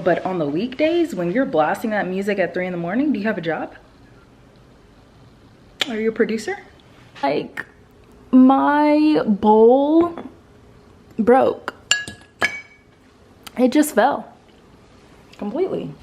But on the weekdays, when you're blasting that music at 3 in the morning, do you have a job? Are you a producer? Like, my bowl broke. It just fell completely.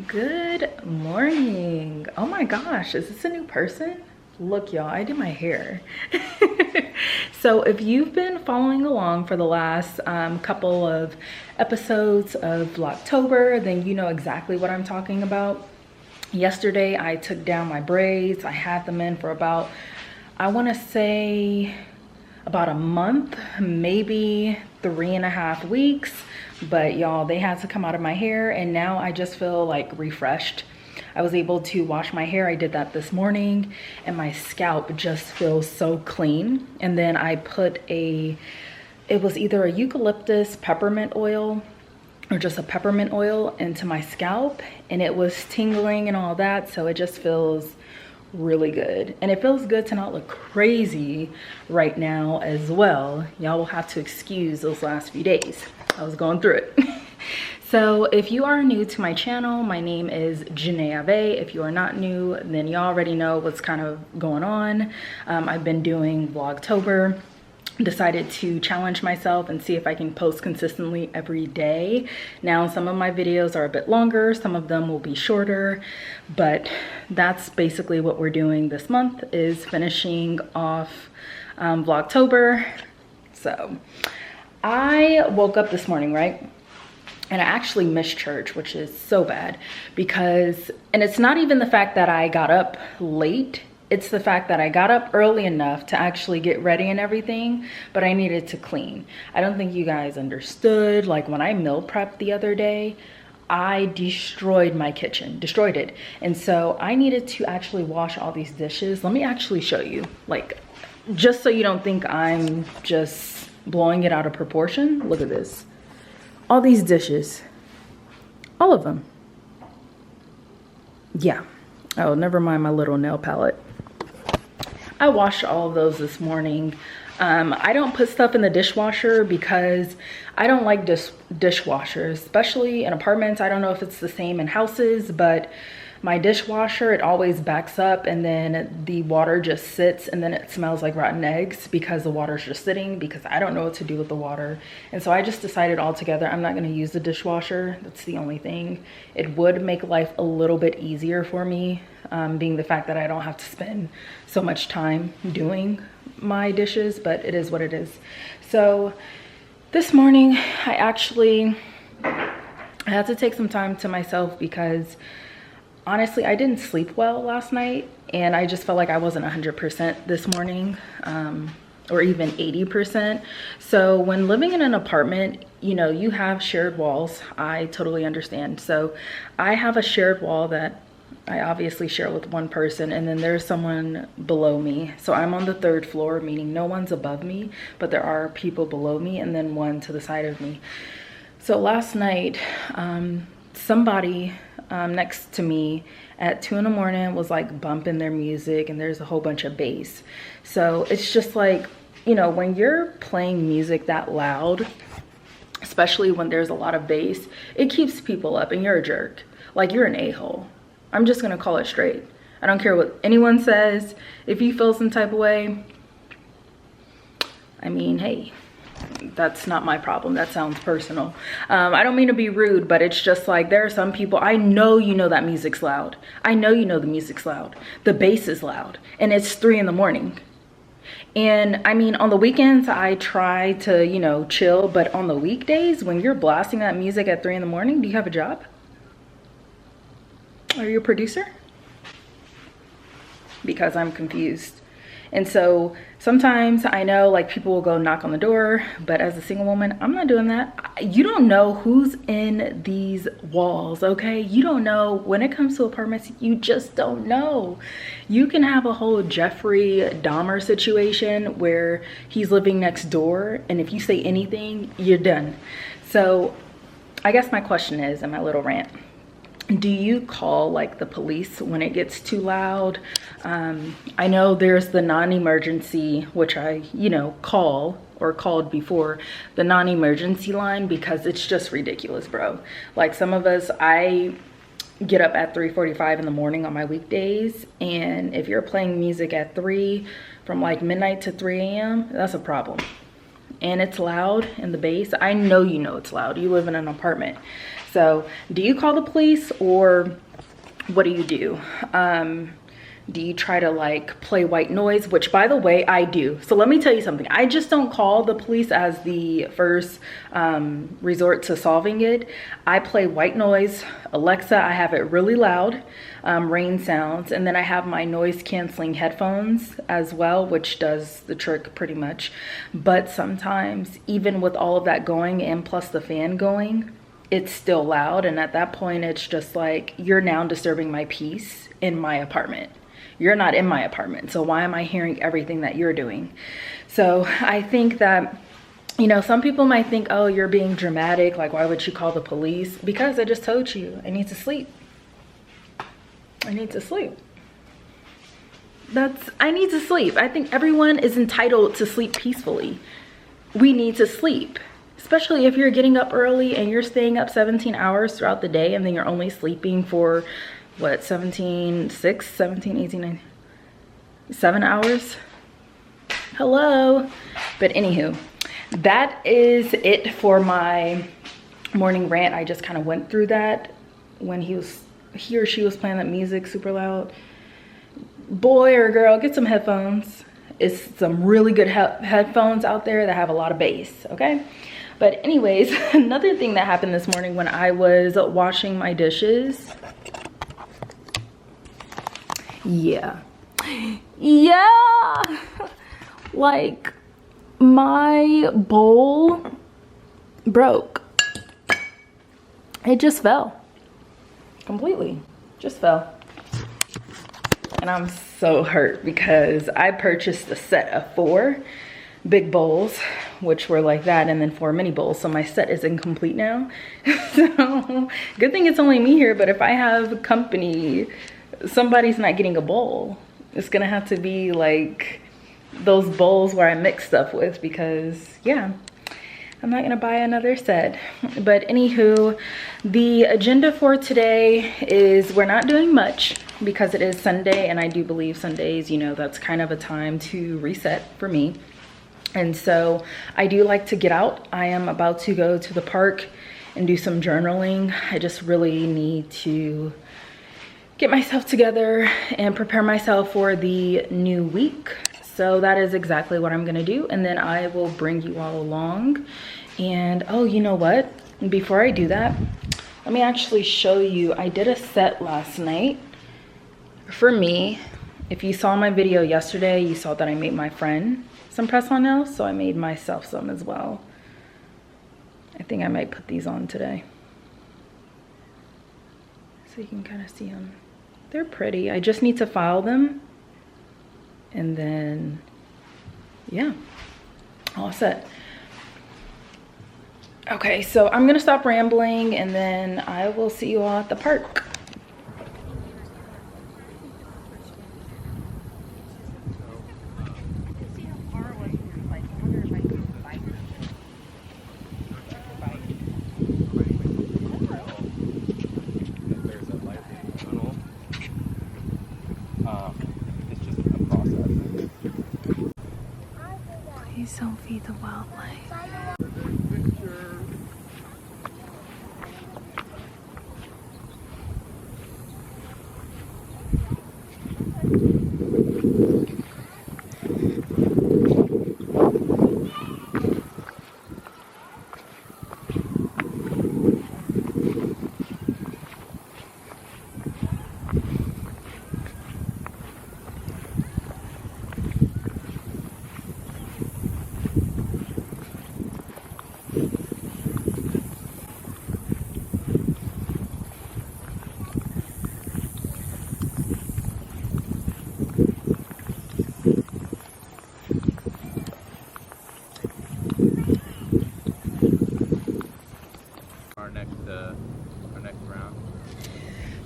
Good morning. Oh my gosh, is this a new person? Look, y'all, I did my hair. So if you've been following along for the last couple of episodes of Vlogtober, then you know exactly what I'm talking about. Yesterday, I took down my braids. I had them in for about, I want to say about a month, maybe 3.5 weeks. But y'all, they had to come out of my hair, and now I just feel like refreshed. I was able to wash my hair. I did that this morning, and my scalp just feels so clean. And then I put it was either a eucalyptus peppermint oil or just a peppermint oil into my scalp, and it was tingling and all that. So it just feels really good, and it feels good to not look crazy right now as well. Y'all will have to excuse those last few days. I was going through it. So if you are new to my channel, my name is Jené Avé. If you are not new, then you already know what's kind of going on. I've been doing Vlogtober. Decided to challenge myself and see if I can post consistently every day. Now, some of my videos are a bit longer, some of them will be shorter, but that's basically what we're doing this month, is finishing off Vlogtober. So I woke up this morning, right? And I actually missed church, which is so bad because, and it's not even the fact that I got up late, it's the fact that I got up early enough to actually get ready and everything, but I needed to clean. I don't think you guys understood, like when I meal prepped the other day, I destroyed my kitchen, destroyed it. And so I needed to actually wash all these dishes. Let me actually show you, like, just so you don't think I'm just blowing it out of proportion. Look at this. All these dishes. All of them. Yeah. Oh, never mind my little nail palette. I washed all of those this morning. I don't put stuff in the dishwasher because I don't like dishwashers, especially in apartments. I don't know if it's the same in houses, but my dishwasher, it always backs up and then the water just sits and then it smells like rotten eggs because the water's just sitting, because I don't know what to do with the water. And so I just decided altogether I'm not going to use the dishwasher. That's the only thing. It would make life a little bit easier for me, being the fact that I don't have to spend so much time doing my dishes, but it is what it is. So this morning I had to take some time to myself because honestly, I didn't sleep well last night and I just felt like I wasn't 100% this morning, or even 80%. So when living in an apartment, you know, you have shared walls. I totally understand. So I have a shared wall that I obviously share with one person, and then there's someone below me. So I'm on the 3rd floor, meaning no one's above me, but there are people below me and then one to the side of me. So last night, somebody next to me at 2 in the morning was like bumping their music, and there's a whole bunch of bass. So it's just like, you know, when you're playing music that loud, especially when there's a lot of bass, it keeps people up, and you're a jerk. Like, you're an a-hole. I'm just gonna call it straight. I don't care what anyone says. If you feel some type of way, I mean, hey, that's not my problem. That sounds personal. I don't mean to be rude, but it's just like, there are some people, I know you know that music's loud. I know you know the music's loud. The bass is loud, and it's 3 in the morning. And I mean, on the weekends, I try to, you know, chill, but on the weekdays, when you're blasting that music at 3 in the morning, do you have a job? Are you a producer? Because I'm confused. And so sometimes I know like people will go knock on the door, but as a single woman, I'm not doing that. You don't know who's in these walls, okay? You don't know. When it comes to apartments, you just don't know. You can have a whole Jeffrey Dahmer situation where he's living next door, and if you say anything, you're done. So I guess my question is, in my little rant, do you call like the police when it gets too loud? I know there's the non-emergency, which I, you know, call or called before, the non-emergency line, because it's just ridiculous, bro. Like, some of us, I get up at 3:45 in the morning on my weekdays, and if you're playing music at 3 from like midnight to 3 a.m., that's a problem. And it's loud, and the bass, I know you know it's loud. You live in an apartment. So do you call the police, or what do you do? Do you try to like play white noise, which by the way, I do. So let me tell you something. I just don't call the police as the first resort to solving it. I play white noise. Alexa, I have it really loud, rain sounds. And then I have my noise canceling headphones as well, which does the trick pretty much. But sometimes even with all of that going and plus the fan going, it's still loud. And at that point, it's just like, you're now disturbing my peace in my apartment. You're not in my apartment, so why am I hearing everything that you're doing? So I think that, you know, some people might think, oh, you're being dramatic, like why would you call the police? Because I just told you, I need to sleep. I need to sleep. I need to sleep. I think everyone is entitled to sleep peacefully. We need to sleep. Especially if you're getting up early and you're staying up 17 hours throughout the day, and then you're only sleeping for what, 17, 18, 9, 7 hours? Hello. But anywho, that is it for my morning rant. I just kind of went through that when he or she was playing that music super loud. Boy or girl, get some headphones. It's some really good headphones out there that have a lot of bass, okay? But anyways, another thing that happened this morning when I was washing my dishes. Yeah, like my bowl broke. It just fell completely, just fell. And I'm so hurt because I purchased a set of 4 big bowls, which were like that, and then 4 mini bowls. So my set is incomplete now. So good thing it's only me here, but if I have company, somebody's not getting a bowl. It's gonna have to be like those bowls where I mix stuff with, because yeah, I'm not gonna buy another set. But anywho, the agenda for today is we're not doing much because it is Sunday, and I do believe Sundays, you know, that's kind of a time to reset for me. And so I do like to get out. I am about to go to the park and do some journaling. I just really need to get myself together and prepare myself for the new week. So that is exactly what I'm gonna do, and then I will bring you all along. And oh, you know what? Before I do that, let me actually show you. I did a set last night for me. If you saw my video yesterday, you saw that I made my friend some press-on nails, so I made myself some as well. I think I might put these on today, so you can kind of see them. They're pretty. I just need to file them, and then yeah, all set. Okay, so I'm gonna stop rambling, and then I will see you all at the park. Please don't feed the wildlife.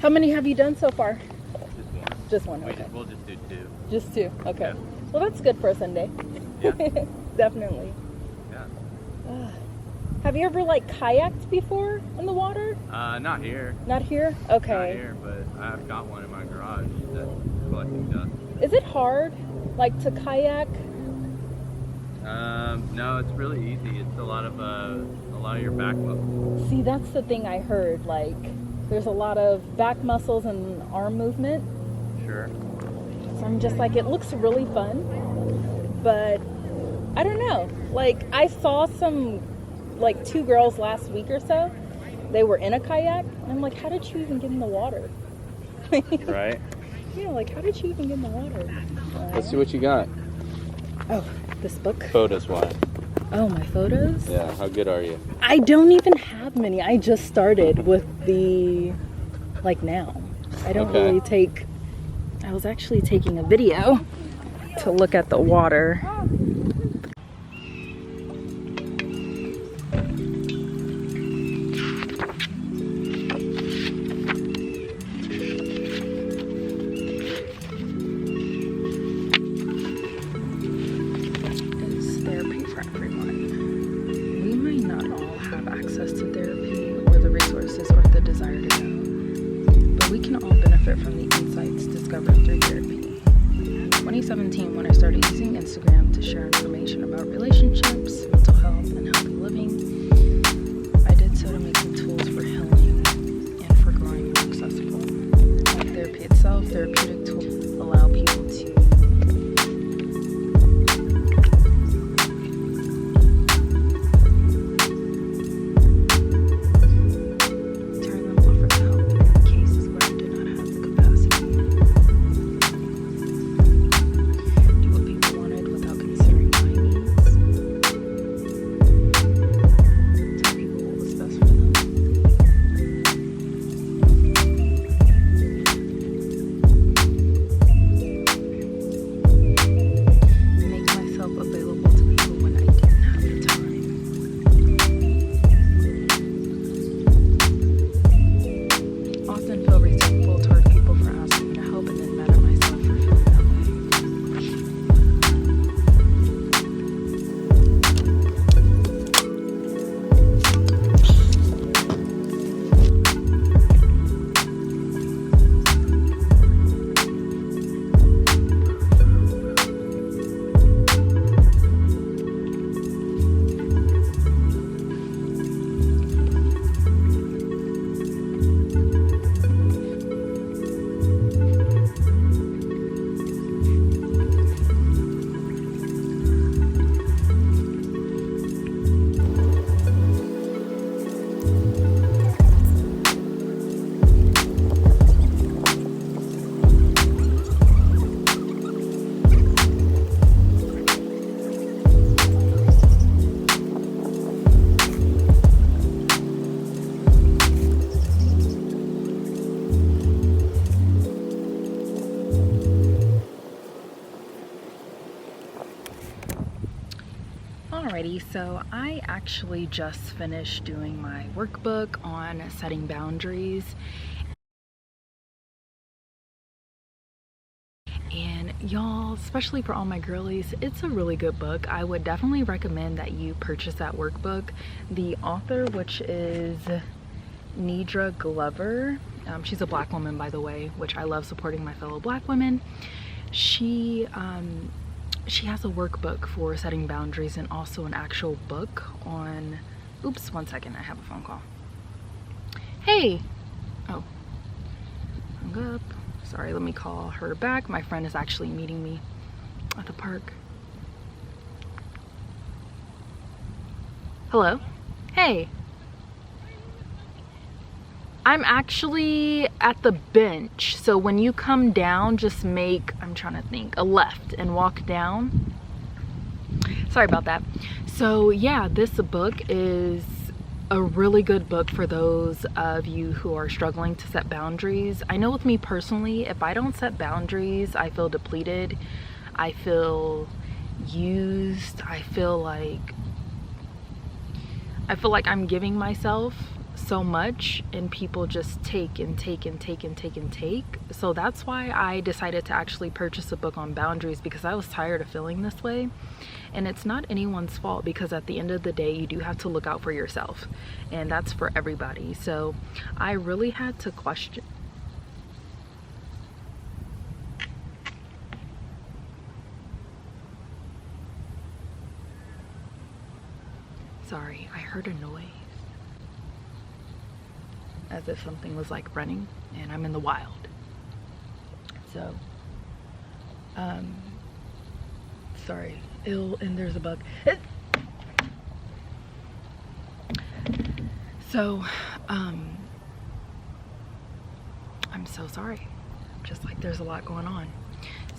How many have you done so far? Just one. Okay. We'll just do 2. Just 2. Okay. Yeah. Well, that's good for a Sunday. Yeah. Definitely. Yeah. Have you ever like kayaked before in the water? Not here. Not here? Okay. Not here, but I've got one in my garage that's collecting dust. Is it hard, like, to kayak? No, it's really easy. It's a lot of your back muscles. See, that's the thing I heard. Like, there's a lot of back muscles and arm movement. Sure. So I'm just like, it looks really fun, but I don't know. Like, I saw some, like, 2 girls last week or so. They were in a kayak, and I'm like, how did you even get in the water? Right? Yeah, like, how did you even get in the water? Let's see what you got. Oh, this book? Photos wise. Oh, my photos? Yeah, how good are you? I don't even have many. I just started with the, like, now. I don't really take, I was actually taking a video to look at the water. From the insights discovered through therapy. In 2017, when I started using Instagram to share information about relationships, mental health, and healthy living, I did so to make the tools for healing and for growing more accessible. Like therapy itself, therapeutic tools allow people to Alrighty, so I actually just finished doing my workbook on setting boundaries. And y'all, especially for all my girlies, it's a really good book. I would definitely recommend that you purchase that workbook. The author, which is Nidra Glover, she's a black woman, by the way, which I love supporting my fellow black women. She has a workbook for setting boundaries and also an actual book on, oops, one second, I have a phone call. Hey, oh, hung up. Sorry, let me call her back. My friend is actually meeting me at the park. Hello? Hey. I'm actually at the bench. So when you come down, just make, I'm trying to think, a left and walk down. Sorry about that. So yeah, this book is a really good book for those of you who are struggling to set boundaries. I know with me personally, if I don't set boundaries, I feel depleted. I feel used. I feel like I'm giving myself so much and people just take and take and take and take and take. So that's why I decided to actually purchase a book on boundaries, because I was tired of feeling this way. And it's not anyone's fault, because at the end of the day, you do have to look out for yourself, and that's for everybody. So I really had to question. Sorry, I heard a noise. As if something was like running, and I'm in the wild. So, sorry, and there's a bug. So, I'm so sorry. Just like there's a lot going on.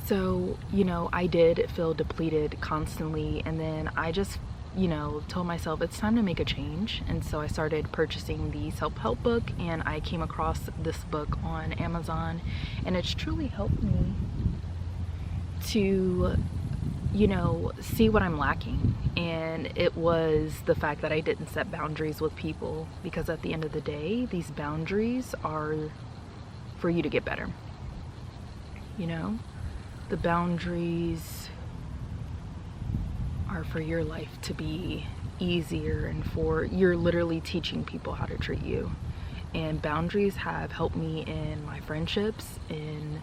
So, you know, I did feel depleted constantly, and then I just, you know, told myself it's time to make a change. And so I started purchasing the self-help book, and I came across this book on Amazon, and it's truly helped me to, you know, see what I'm lacking. And it was the fact that I didn't set boundaries with people, because at the end of the day, these boundaries are for you to get better. You know, the boundaries are for your life to be easier, and for you're literally teaching people how to treat you. And boundaries have helped me in my friendships, in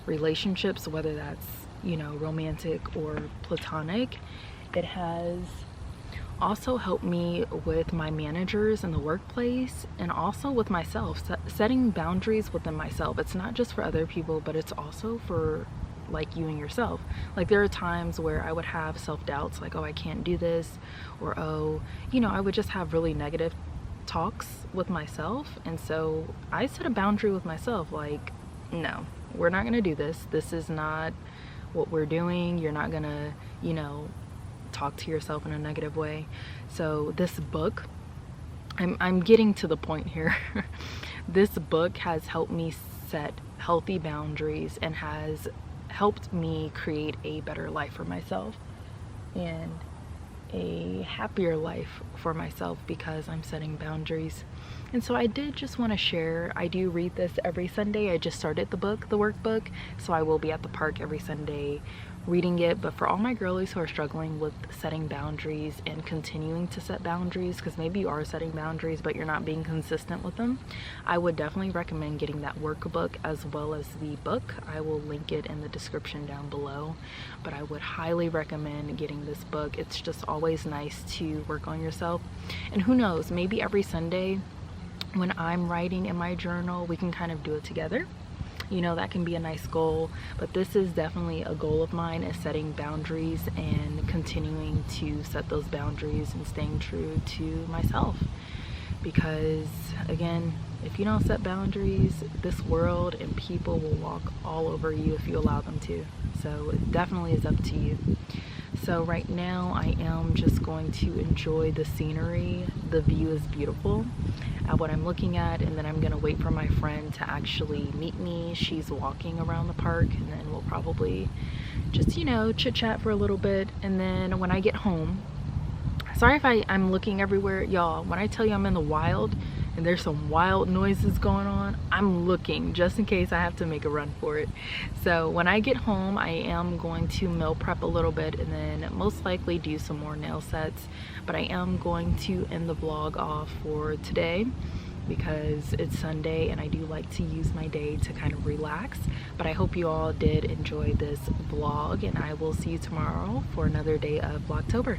relationships, whether that's, you know, romantic or platonic. It has also helped me with my managers in the workplace, and also with myself, setting boundaries within myself. It's not just for other people, but it's also for like you and yourself. Like there are times where I would have self-doubts, like, oh, I can't do this, or oh, you know, I would just have really negative talks with myself. And so I set a boundary with myself, like, no, we're not gonna do this. This is not what we're doing. You're not gonna, you know, talk to yourself in a negative way. So this book, I'm getting to the point here. This book has helped me set healthy boundaries and has helped me create a better life for myself and a happier life for myself, because I'm setting boundaries. And so I did just want to share, I do read this every Sunday. I just started the book, the workbook, so I will be at the park every Sunday reading it. But for all my girlies who are struggling with setting boundaries and continuing to set boundaries, because maybe you are setting boundaries but you're not being consistent with them, I would definitely recommend getting that workbook as well as the book. I will link it in the description down below, but I would highly recommend getting this book. It's just always nice to work on yourself. And who knows, maybe every Sunday when I'm writing in my journal, we can kind of do it together. You know, that can be a nice goal. But this is definitely a goal of mine, is setting boundaries and continuing to set those boundaries and staying true to myself. Because again, if you don't set boundaries, this world and people will walk all over you if you allow them to. So it definitely is up to you. So right now I am just going to enjoy the scenery. The view is beautiful at what I'm looking at, and then I'm gonna wait for my friend to actually meet me. She's walking around the park, and then we'll probably just, you know, chit chat for a little bit. And then when I get home, Sorry if I'm looking everywhere. Y'all, when I tell you I'm in the wild and there's some wild noises going on, I'm looking just in case I have to make a run for it. So when I get home, I am going to meal prep a little bit and then most likely do some more nail sets. But I am going to end the vlog off for today because it's Sunday and I do like to use my day to kind of relax. But I hope you all did enjoy this vlog, and I will see you tomorrow for another day of Vlogtober.